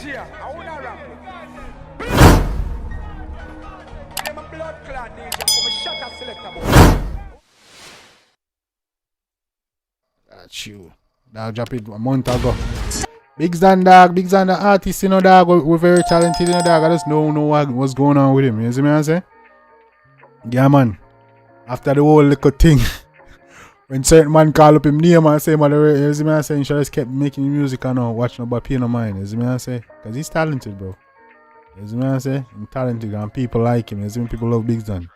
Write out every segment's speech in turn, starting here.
DJ, I wanna rap. I'm a blood clot DJ, I'm a shot selector boy. That's you. Dog drop it a month ago. BIGGS dog, BIGGS the artist, you know, dog. We're very talented, you know, dog. I just don't know what's going on with him. You see me, I say? Yeah, man. After the whole little thing, when certain man call up him name and say, you see me, I say, he just kept making music and watch nobody pay no mind. You see me, I say? Because he's talented, bro. You see me, I say? He's talented and people like him. You see me, people love BIGGS.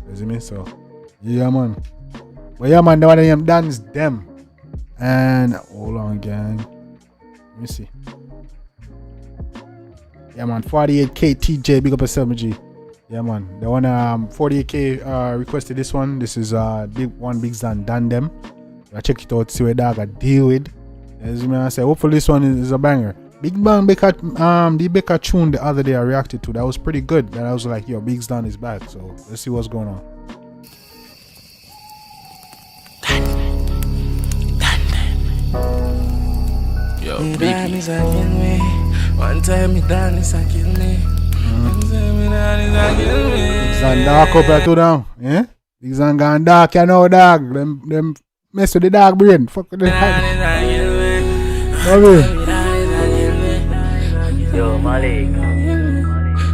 You see me? So, yeah, man. But yeah, man, the one of them dance them. And hold on, gang. Let me see. Yeah, man. 48K TJ, big up a 7G. Yeah, man. The one 48K requested this one. This is big 1Biggsdon done them. I check it out, see what dog I deal with. As I say, hopefully this one is a banger. Big Bang Becca, the Becca tune the other day I reacted to. That was pretty good. That I was like, yo, BIGGS is back. So let's see what's going on. Yo, Biggie. One time me done is a kill me. One time me done is a kill me. BIGGS dark up here too down. Yeah? BIGGS gone dark, you know, dog. Them mess with the dog brain. Fuck with the dog. Yo, Malik.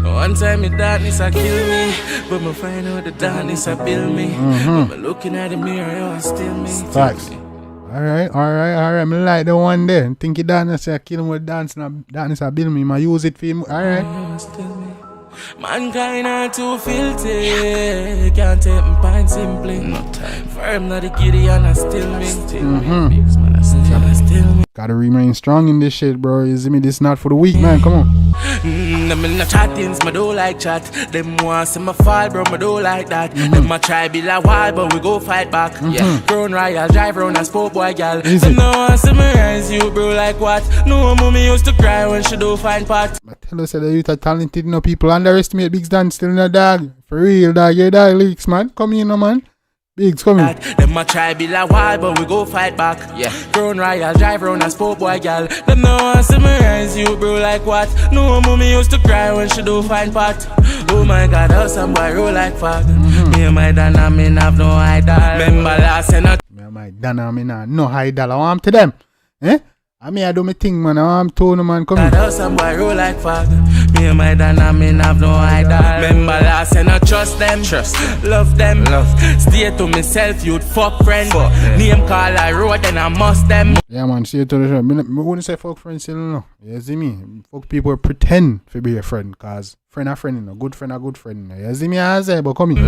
One time me darkness a kill me, but me find out the darkness a build me. But me looking at the mirror, yo, I still me. Facts. Alright. I like the one there. Think you dance, say kill him with dance and dance a bill me. I use it for him. Alright. Mankind are too filthy. Can't take my pint simply. No time. Firm not the giddy and I still me. Gotta remain strong in this shit, bro. You see me? This is not for the weak, man. Come on. Them in the chattings, I don't like chat. Them want see my fall, bro, I don't like that. Them a try be like wild, but we go fight back. Yeah, grown royal, drive round a sport boy, gal. Them no want see me rise you, bro, like what? No mommy used to cry when she do find part. I tell us that the youth are talented, you know, people underestimate BIGGS still in the dog. For real, dog. Yeah, dog leaks, man. Come in, no, man. BIGGS, come in. Them a try be like wild, but we go fight back. Yeah, grown royal, drive round a sport boy, gal. Them no want see me rise you, bro, like what? No mommy used to cry when she do find part. Oh my God, how some boy roll like fuck. Me and my Dana, me have no idol. Remember last night. Me and my Dana, me nah no idol. I want to them. Eh? I mean, I do my thing, man. I want to no man come in. How some boy roll like fuck. Me and my Dana, me have no idol. Remember last night, trust them. Love them. Stay to myself, you'd fuck friend. Name call I wrote, then I must them. Yeah, man. See you to the show. Me wouldn't say fuck friends still, no. You see me? Fuck people pretend to be a friend, cause friend a friend, you know. Good friend a good friend. You see me? I say, but come in.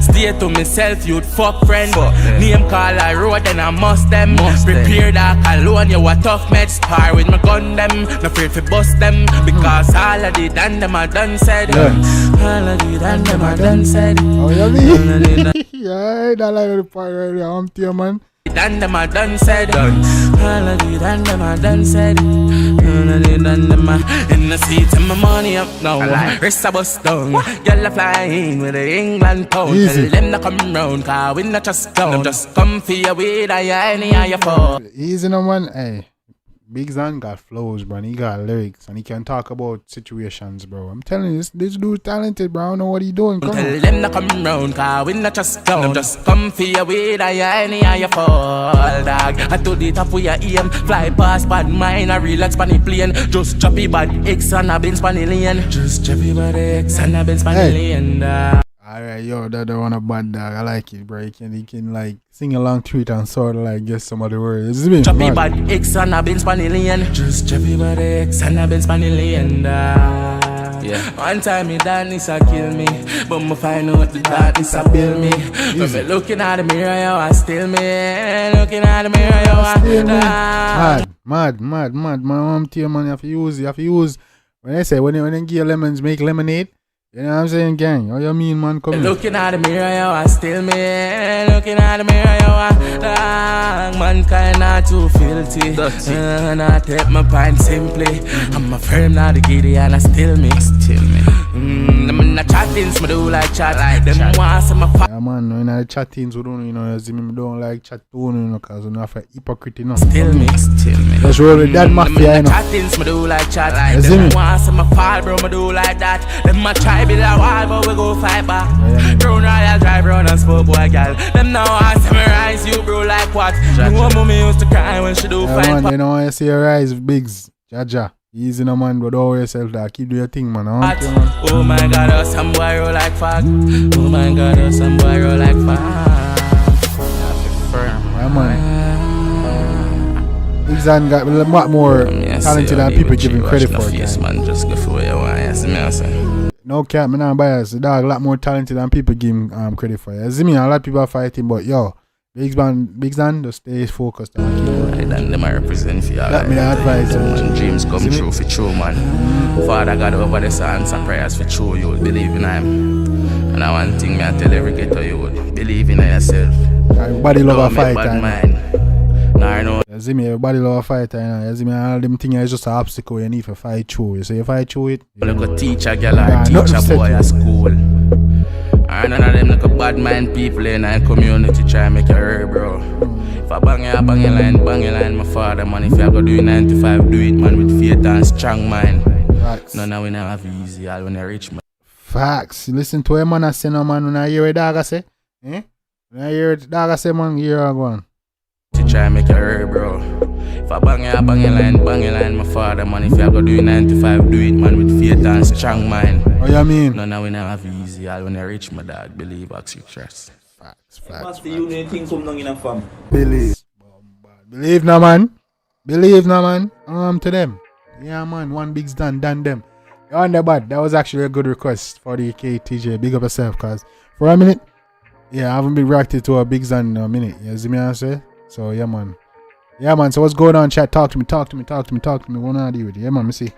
Stay to myself, you'd fuck friend. Name call I wrote, then I must them. Prepare that alone, you a tough meds. Spar with my gun them, no afraid to bust them. Because all of the done them I done said. All of the done them I done said. Oh, you mean? Yeah, that like the part right there. I'm to you, man. Done them I done said. All of the done them I done said. All of the done them I in the seats and my money up now. Rest a bus down. Girl a flying with the England pound. Tell them to come round, cause we not just down. Just come for your way, that you any of your fault. Easy no, man. Hey. BIGGS got flows, bro, and he got lyrics, and he can talk about situations, bro. I'm telling you, this dude talented, bro. I don't know what he doing. Come Tell them to come round, cause we not just down. Just come for your way, that you any of your fall, dog. I told the top of your aim, fly past bad mine, I relax on the plane. Just choppy bad X and a Benz pan alien. Just choppy bad X and a Benz pan alien, dog. Alright, yo, that one a bad dog. I like it, bro. He can like sing along to it and sort of like guess some of the words. Choppy bad X and a Benz pan alien. Just choppy bad X and a Benz pan alien, dog. Yeah. One time me darkness a kill me, but me find out the darkness a build me. But me looking at the mirror, yo, I still me. Looking at the mirror, yo, I still Mad. Man, I'm telling you, man, you have to use. When they say when they give lemons, make lemonade. You know what I'm saying, gang? What you mean, man? Come looking at the mirror, yo, I still me. Looking at the mirror, yo, I mankind not too filthy. And I take my pint simply. I'm a firm, not a giddy, and I still me. Still me. Them in the chattings, me do like chat. Them want some of Yeah, man, in the chattings, we don't, you know, you see me don't like chat too, you know, because we don't have a hypocrite, you know. Still me. Let's roll with that mafia, you know. Chattings, me do like chat. You see me? Them want some of fall, bro, me do like that. Them a try build a wall, but we go fight back. Crown Royal drive round and spoke boy, gal. Them now want to rise you, bro, like what? No mommy used to cry when she do Yeah, fight. man, you know, you see a rise, Biggs, Jaja. Easy, no man, but don't yourself that. Keep doing your thing, man. Oh my God, oh, some boy roll like fuck. Oh my God, oh, some boy roll like fuck. Yeah, man. BIGGS got a lot more talented than people give him credit for. Yes, man, just go for what you want. Yes, me I say. No cap, me not biased. The dog a lot more talented than people give him credit for. You see me, a lot of people are fighting, but yo, BIGGS just stay focused on keep working. And them I represent for y'all. That me advise you, man. Dreams come true for true, man. Father God over the answer prayers for true, you would believe in him. And I one thing me I tell every ghetto you would believe in yourself. Everybody love a fighter. Nah, no. You see me, everybody love a fighter, you know. You see me, all them things is just an obstacle you need to fight through. So you fight through it. You look a teacher, girl, or teach a boy at school. And none of them look a bad mind people in our community try to make you hurt, bro. If I bang your line, my father, man. If you go do 95, do it, man, with faith and strong mind. Facts. None of we never have easy, all when you're rich, man. Facts. Listen to a man I say, no, man, when I hear a dog I say, eh? When I hear a dog I say, man, here I go on. To try to make you hurt, bro. If I bang your line, my father, man. If you go do 95, do it, man, with faith and strong mind. What you mean? None of we never have easy, all when you're rich, my dog. Believe, ask you trust. Facts. What's the union thing come down in a farm? Believe. Believe no man. To them. Yeah man, 1Biggsdon, done them. You're on the bad. That was actually a good request for the KTJ. Big up yourself, cause for a minute, yeah, I haven't been reacted to a BIGGS in a minute. You see me I say? So yeah man. So what's going on, chat? Talk to me. What do I do with it? Yeah man, let me see.